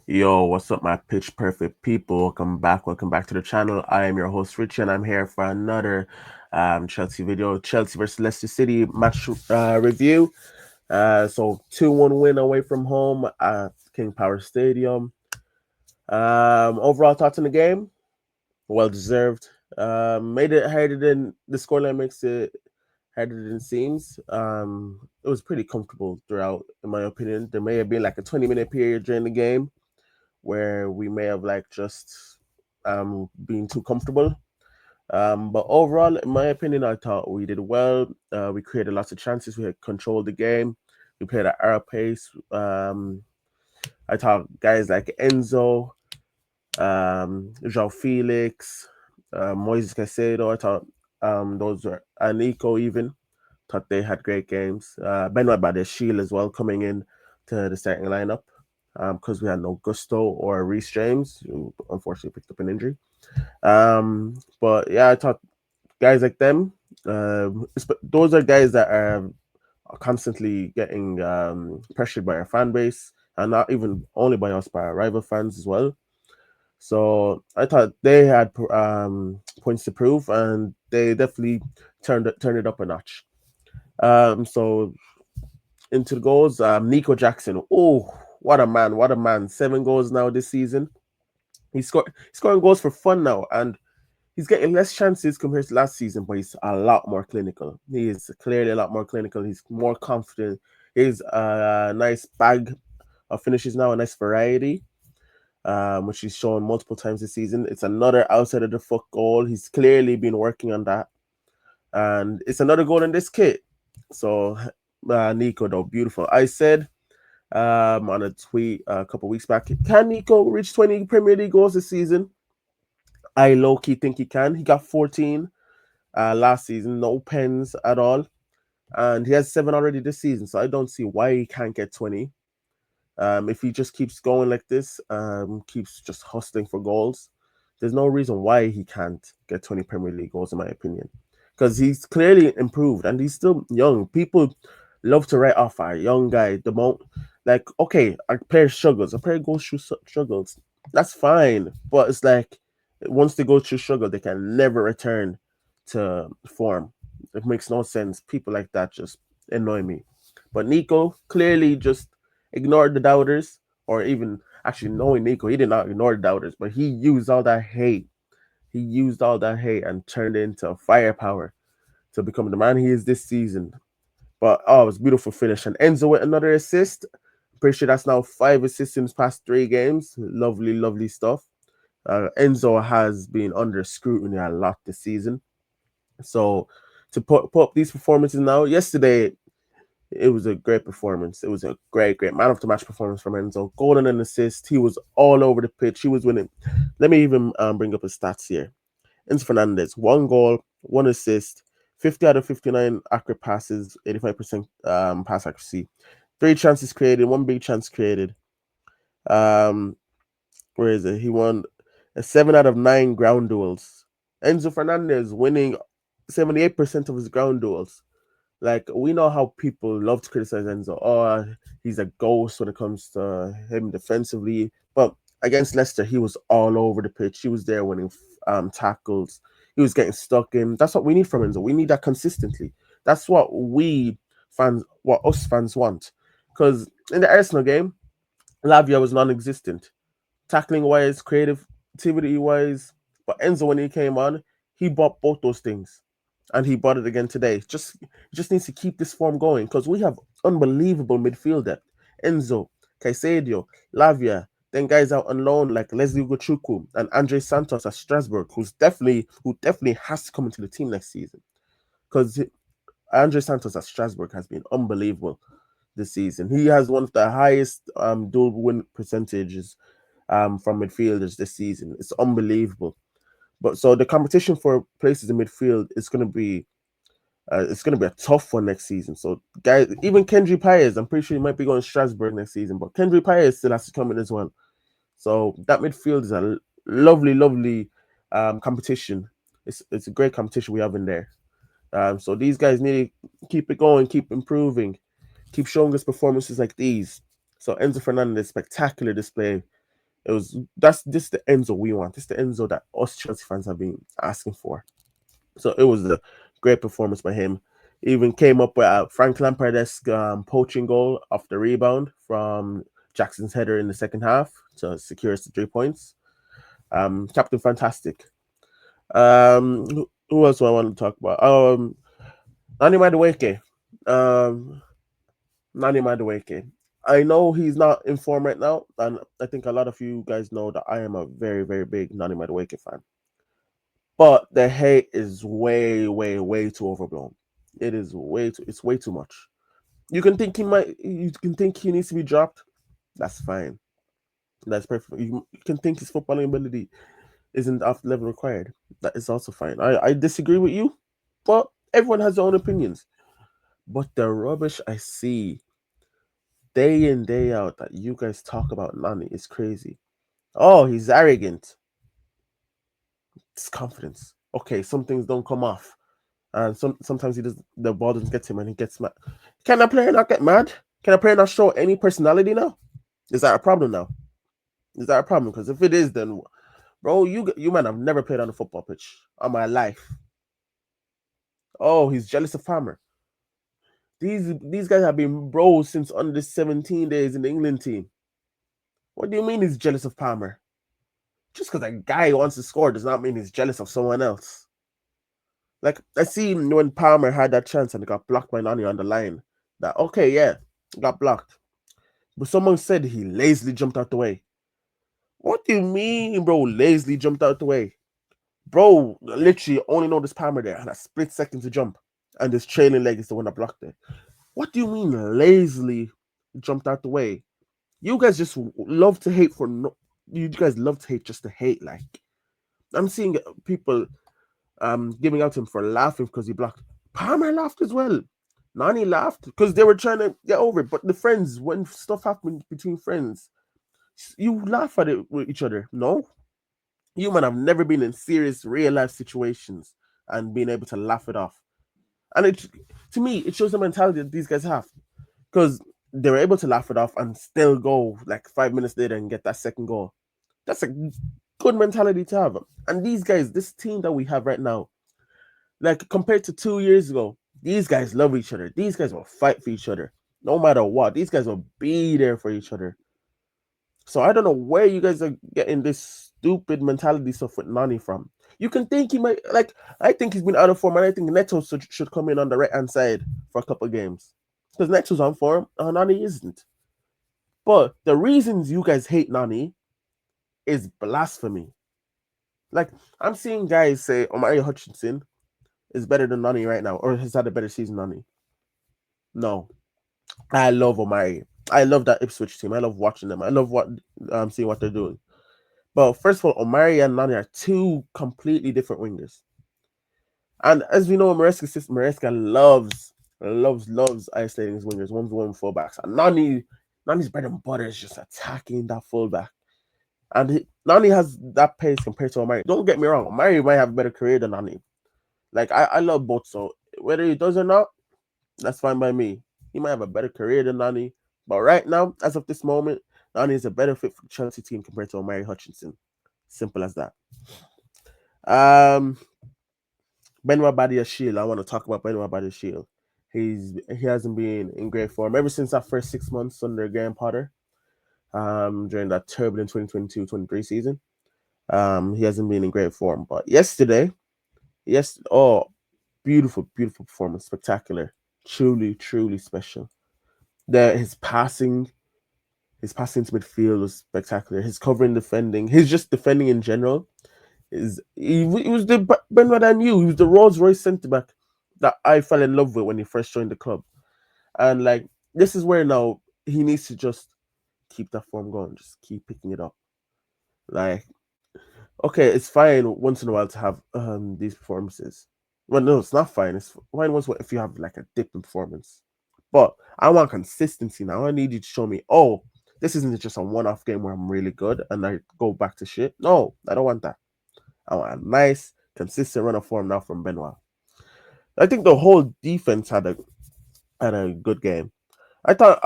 Yo, what's up, my pitch perfect people? Welcome back to the channel. I am your host Richie, and I'm here for another Chelsea video. Chelsea versus Leicester City match review. So 2-1 win away from home at King Power Stadium. Overall thoughts on the game? Well deserved. Made it harder than the scoreline makes it harder than it seems. It was pretty comfortable throughout, in my opinion. There may have been like a 20-minute period during the game where we may have like just been too comfortable. But overall, in my opinion, I thought we did well. We created lots of chances. We had controlled the game. We played at our pace. I thought guys like Enzo, João Felix, Moises Caicedo, I thought those were, and Nico even, thought they had great games. Benoit Badeshil as well coming in to the starting lineup because we had no Gusto or Reece James, who unfortunately picked up an injury. But yeah, I thought guys like them, those are guys that are constantly getting pressured by our fan base, and not even only by us, by our rival fans as well. So I thought they had points to prove, and they definitely turned it up a notch. So into the goals, Nico Jackson. Oh, what a man! What a man! 7 goals now this season. He's scoring goals for fun now, and he's getting less chances compared to last season, but he's a lot more clinical. He is clearly a lot more clinical. He's more confident. He's a nice bag of finishes now, a nice variety, which he's shown multiple times this season. It's another outside of the foot goal. He's clearly been working on that, and it's another goal in this kit. So, Nico, though, beautiful. I said on a tweet a couple weeks back, can Nico reach 20 Premier League goals this season? I low key think he can. He got 14 last season, no pens at all, and he has 7 already this season. So I don't see why he can't get 20. If he just keeps going like this, keeps just hustling for goals, there's no reason why he can't get 20 Premier League goals, in my opinion, because he's clearly improved and he's still young. People love to write off a young guy. Like, okay, a player struggles, a player goes through struggles. That's fine, but it's like once they go through struggle, they can never return to form. It makes no sense. People like that just annoy me. But Nico clearly just ignored the doubters, or even actually knowing Nico, he did not ignore the doubters, but he used all that hate. He used all that hate and turned it into firepower to become the man he is this season. But oh, it was a beautiful finish. And Enzo with another assist. Pretty sure that's now 5 assists in his past 3 games. Lovely, lovely stuff. Enzo has been under scrutiny a lot this season. So to put up these performances now, yesterday it was a great performance. It was a great man of the match performance from Enzo. Goal and an assist. He was all over the pitch. He was winning. Let me even bring up his stats here. Enzo Fernandez, 1 goal, 1 assist, 50 out of 59 accurate passes, 85% pass accuracy, 3 chances created, 1 big chance created. Um, where is it? He won a 7 out of 9 ground duels. Enzo Fernandez winning 78% of his ground duels. Like, we know how people love to criticize Enzo. Oh, he's a ghost when it comes to him defensively. But against Leicester, he was all over the pitch. He was there winning tackles. He was getting stuck in. That's what we need from Enzo. We need that consistently. That's what us fans want. Because in the Arsenal game, Lavia was non-existent, tackling wise, creativity wise. But Enzo, when he came on, he bought both those things, and he bought it again today. Just needs to keep this form going because we have unbelievable midfield depth. Enzo, Caicedo, Lavia, then guys out on loan like Leslie Ugochukwu and Andre Santos at Strasbourg, who definitely has to come into the team next season because Andre Santos at Strasbourg has been unbelievable this season. He has one of the highest dual win percentages from midfielders this season. It's unbelievable. But so the competition for places in midfield is going to be a tough one next season. So guys, even Kendry Paez, I'm pretty sure he might be going to Strasbourg next season, but Kendry Paez still has to come in as well. So that midfield is a lovely, lovely competition. It's a great competition we have in there. So these guys need to keep it going, keep improving, keep showing us performances like these. So Enzo Fernandez, spectacular display. It was that's this the Enzo we want. This the Enzo that us Chelsea fans have been asking for. So it was a great performance by him. He even came up with a Frank Lampard-esque poaching goal off the rebound from Jackson's header in the second half to secure us the 3 points. Captain Fantastic. Who else do I want to talk about? Nani Madueke. Um, Nani Madueke. I know he's not in form right now, and I think a lot of you guys know that I am a very, very big Nani Madueke fan. But the hate is way, way, way too overblown. It is way too. It's way too much. You can think he might. You can think he needs to be dropped. That's fine. That's perfect. You can think his footballing ability isn't off the level required. That is also fine. I disagree with you, but everyone has their own opinions. But the rubbish I see day in day out that you guys talk about Nani is crazy. Oh, he's arrogant. It's confidence. Okay, some things don't come off, and sometimes he does the ball doesn't get to him and he gets mad. Can a player not get mad? Can a player not show any personality now? Is that a problem now? Is that a problem? Because if it is, then bro, you man have never played on a football pitch on my life. Oh, he's jealous of Farmer. These guys have been bros since under 17 days in the England team. What do you mean he's jealous of Palmer? Just because a guy wants to score does not mean he's jealous of someone else. Like I see when Palmer had that chance and got blocked by Nani on the line. That okay, yeah, got blocked. But someone said he lazily jumped out the way. What do you mean, bro? Lazily jumped out the way, bro. Literally only noticed Palmer there and a split second to jump, and this trailing leg is the one that blocked it. What do you mean lazily jumped out the way? You guys just love to hate for no. You guys love to hate just to hate. Like I'm seeing people giving out to him for laughing because he blocked. Palmer laughed as well. Nani laughed because they were trying to get over it. But the friends, when stuff happened between friends, you laugh at it with each other. No, you man have never been in serious real life situations and being able to laugh it off. And it to me, it shows the mentality that these guys have because they were able to laugh it off and still go like 5 minutes later and get that second goal. That's a good mentality to have. And these guys, this team that we have right now, like compared to 2 years ago, these guys love each other. These guys will fight for each other. No matter what. These guys will be there for each other. So I don't know where you guys are getting this stupid mentality stuff with Nani from. You can think he might like I think he's been out of form and I think Neto should come in on the right hand side for a couple of games. Because Neto's on form and Nani isn't. But the reasons you guys hate Nani is blasphemy. Like I'm seeing guys say Omari Hutchinson is better than Nani right now, or has had a better season than Nani. No, I love Omari. I love that Ipswich team. I love watching them. I love what seeing what they're doing. But first of all, Omari and Nani are two completely different wingers. And as we know, Maresca loves isolating his wingers, 1v1 fullbacks. And Nani's bread and butter is just attacking that fullback. And Nani has that pace compared to Omari. Don't get me wrong, Omari might have a better career than Nani. Like I love both, so whether he does or not, that's fine by me. He might have a better career than Nani, but right now, as of this moment, Nani is a better fit for the Chelsea team compared to Omari Hutchinson. Simple as that. Um, Benoit Badiashile. I want to talk about Benoit Badiashile. He hasn't been in great form ever since that first 6 months under Graham Potter. During that turbulent 2022-23 season. He hasn't been in great form. But yesterday, beautiful, beautiful performance, spectacular, truly, truly special. His passing to midfield was spectacular. His covering, defending, his just defending in general he was the Benoit I knew. He was the Rolls Royce centre back that I fell in love with when he first joined the club. And like this is where now he needs to just keep that form going, just keep picking it up. Like okay, it's fine once in a while to have these performances. Well, no, it's not fine. It's fine once if you have like a dip in performance. But I want consistency now. I need you to show me, oh, this isn't just a one-off game where I'm really good and I go back to shit. No, I don't want that. I want a nice, consistent run of form now from Benoit. I think the whole defense had a good game. I thought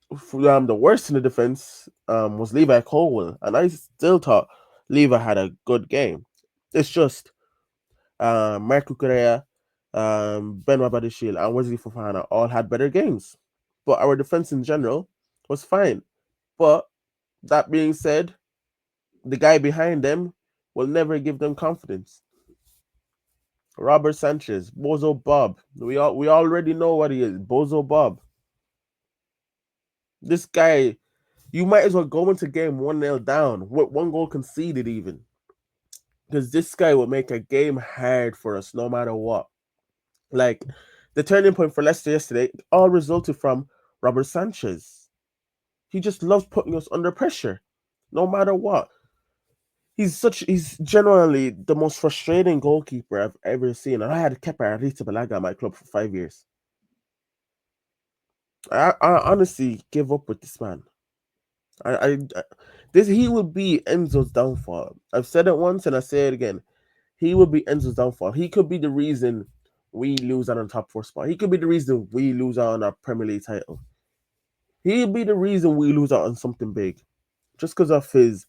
the worst in the defense was Levi Colwell, and I still thought Levi had a good game. It's just Marco Correa, Benoit Badiashile, and Wesley Fofana all had better games, but our defense in general was fine. But that being said, the guy behind them will never give them confidence. Robert Sanchez, Bozo Bob. We already know what he is. Bozo Bob. This guy, you might as well go into game 1-0 down with one goal conceded even. Because this guy will make a game hard for us no matter what. Like the turning point for Leicester yesterday all resulted from Robert Sanchez. He just loves putting us under pressure, no matter what. He's generally the most frustrating goalkeeper I've ever seen. And I had Kepa Arrizabalaga at my club for 5 years. I honestly give up with this man. I this he would be Enzo's downfall. I've said it once and I say it again. He would be Enzo's downfall. He could be the reason we lose out on top four spot. He could be the reason we lose out on our Premier League title. He'd be the reason we lose out on something big, just because of his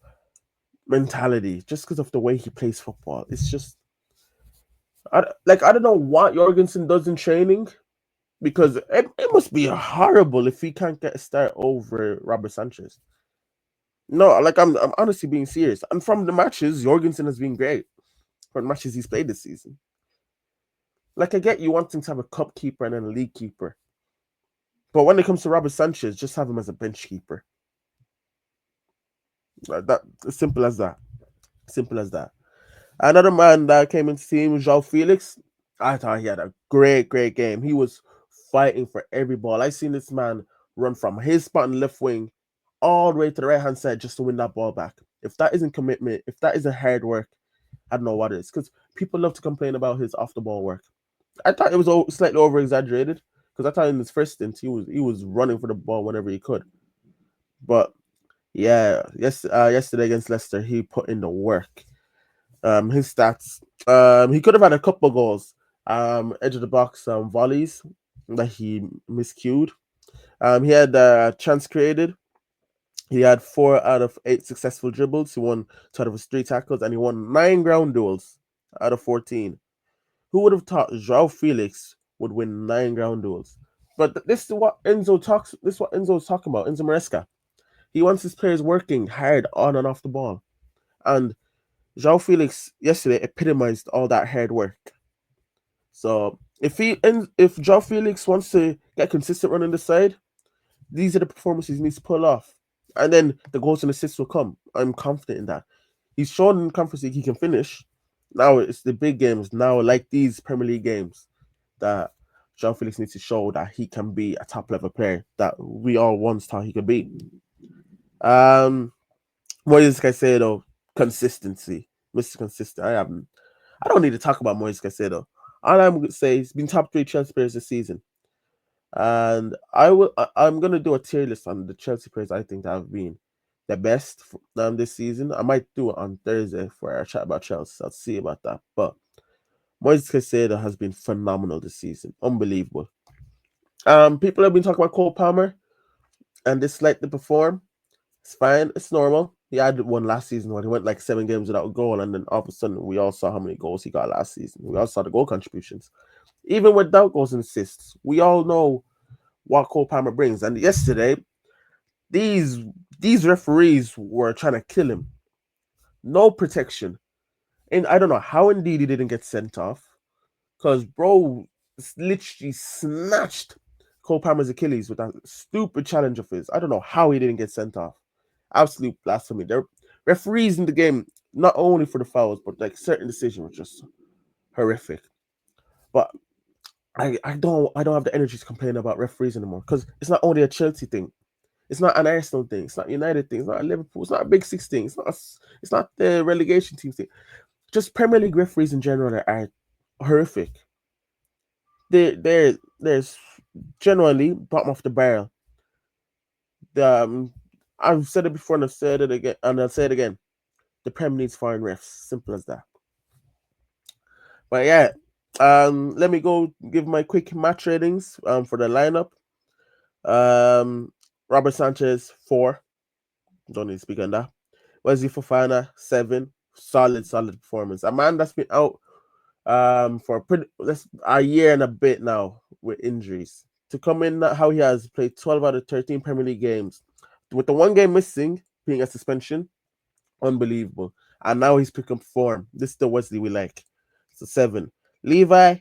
mentality, just because of the way he plays football. It's just, I don't know what Jorgensen does in training, because it must be horrible if he can't get a start over Robert Sanchez. No, like I'm honestly being serious. And from the matches, Jorgensen has been great. From the matches he's played this season. Like I get you wanting to have a cup keeper and then a league keeper. But when it comes to Robert Sanchez, just have him as a bench keeper. That simple as that. Simple as that. Another man that came into the team was João Felix. I thought he had a great game. He was fighting for every ball. I seen this man run from his spot in the left wing all the way to the right hand side just to win that ball back. If that isn't commitment, if that isn't hard work, I don't know what it is. Because people love to complain about his off the ball work. I thought it was slightly over exaggerated because I thought in his first stint he was running for the ball whenever he could. But yeah, yesterday against Leicester he put in the work. His stats. He could have had a couple goals. Edge of the box volleys that he miscued. He had chance created. He had 4 out of 8 successful dribbles. He won 2 out of his 3 tackles, and he won 9 ground duels out of 14. Who would have thought João Felix would win 9 ground duels? But this is what Enzo talks. This is what Enzo's talking about. Enzo Maresca. He wants his players working hard on and off the ball, and João Felix yesterday epitomized all that hard work. So if João Felix wants to get consistent running the side, these are the performances he needs to pull off, and then the goals and assists will come. I'm confident in that. He's shown in Conference League he can finish. Now it's the big games. Now, like these Premier League games, that João Felix needs to show that he can be a top level player that we all once thought he could be. Moises Caicedo, consistency, Mr. Consistent. I don't need to talk about Moises Caicedo. All I'm going to say he's been top 3 Chelsea players this season, and I'm going to do a tier list on the Chelsea players I think that have been the best this season. I might do it on Thursday for our chat about Chelsea. I'll see about that. But Moises Caicedo has been phenomenal this season, unbelievable. People have been talking about Cole Palmer and dislike the perform. It's fine. It's normal. He had one last season when he went like 7 games without a goal, and then all of a sudden we all saw how many goals he got last season. We all saw the goal contributions. Even without goals and assists, we all know what Cole Palmer brings. And yesterday, these referees were trying to kill him. No protection. And I don't know how indeed he didn't get sent off. Because bro literally snatched Cole Palmer's Achilles with that stupid challenge of his. I don't know how he didn't get sent off. Absolute blasphemy. There referees in the game, not only for the fouls, but like certain decisions were just horrific. But I don't have the energy to complain about referees anymore, because it's not only a Chelsea thing. It's not an Arsenal thing. It's not a United thing. It's not a Liverpool. It's not a Big Six thing. It's not the relegation team thing. Just Premier League referees in general are horrific. There's generally bottom of the barrel. I've said it before and I've said it again and I'll say it again. The Prem needs foreign refs. Simple as that. But yeah, let me go give my quick match ratings for the lineup. Robert Sanchez, 4. Don't need to speak on that. Wesley Fofana, 7. Solid performance. A man that's been out for a year and a bit now with injuries. To come in how he has played 12 out of 13 Premier League games, with the one game missing being a suspension, unbelievable. And now he's picking up form. This is the Wesley we like. It's a 7. Levi,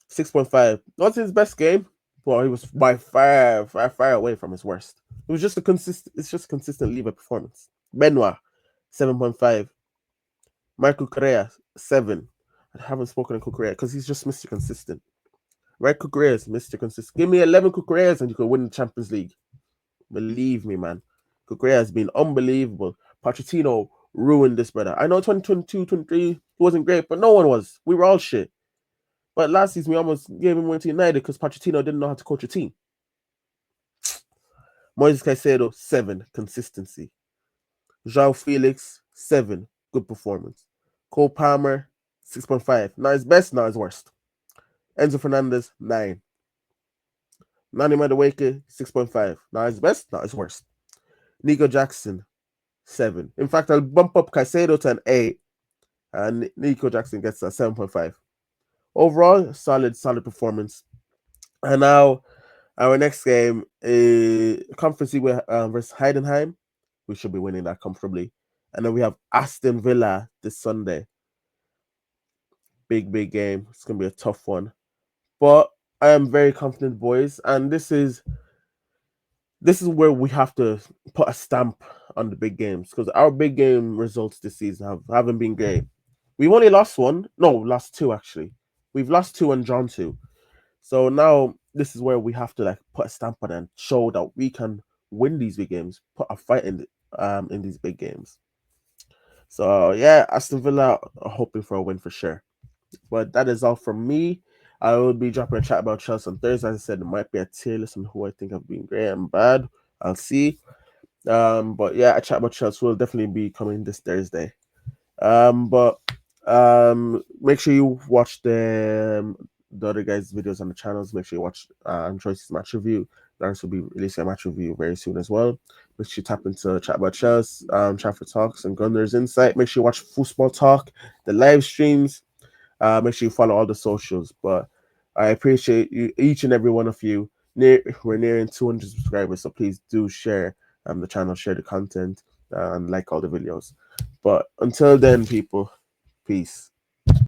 6.5. Not his best game, but he was by far away from his worst. It was just a consistent. It's just consistent Levi performance. Benoit, 7.5. Michael Correa, 7. I haven't spoken of Correa because he's just Mr. Consistent. Right, Correa is Mr. Consistent. Give me 11 Correas and you could win the Champions League. Believe me, man. Correa has been unbelievable. Pochettino ruined this, brother. I know 2022, 23 wasn't great, but no one was. We were all shit. But last season, we almost gave him one to United because Pochettino didn't know how to coach a team. Moises Caicedo, 7. Consistency. João Felix, 7. Good performance. Cole Palmer, 6.5. Not his best, not his worst. Enzo Fernandez, 9. Nani Madueke, 6.5. Not his best, not his worst. Nico Jackson, 7. In fact, I'll bump up Caicedo to an 8. And Nico Jackson gets a 7.5. Overall, solid performance. And now, our next game is Conference League versus Heidenheim. We should be winning that comfortably. And then we have Aston Villa this Sunday. Big game. It's going to be a tough one. But I am very confident, boys. And this is where we have to put a stamp on the big games. Because our big game results this season haven't been great. We've only lost one. No, lost 2, actually. We've lost 2 and drawn 2. So now this is where we have to put a stamp on it and show that we can win these big games, put a fight in these big games. So yeah, Aston Villa are hoping for a win for sure. But that is all from me. I will be dropping a chat about Chelsea on Thursday. As I said, it might be a tier list on who I think have been great and bad. I'll see. But yeah, a chat about Chelsea will definitely be coming this Thursday. But make sure you watch the other guys' videos on the channels. Make sure you watch Choice's match review. Lawrence will be releasing a match review very soon as well. Make sure you tap into Chat About Chelsea, Trafford Talks, and Gunners Insight. Make sure you watch Football Talk, the live streams. Make sure you follow all the socials. But I appreciate you, each and every one of you. We're nearing 200 subscribers, so please do share the channel, share the content, and like all the videos. But until then, people, peace.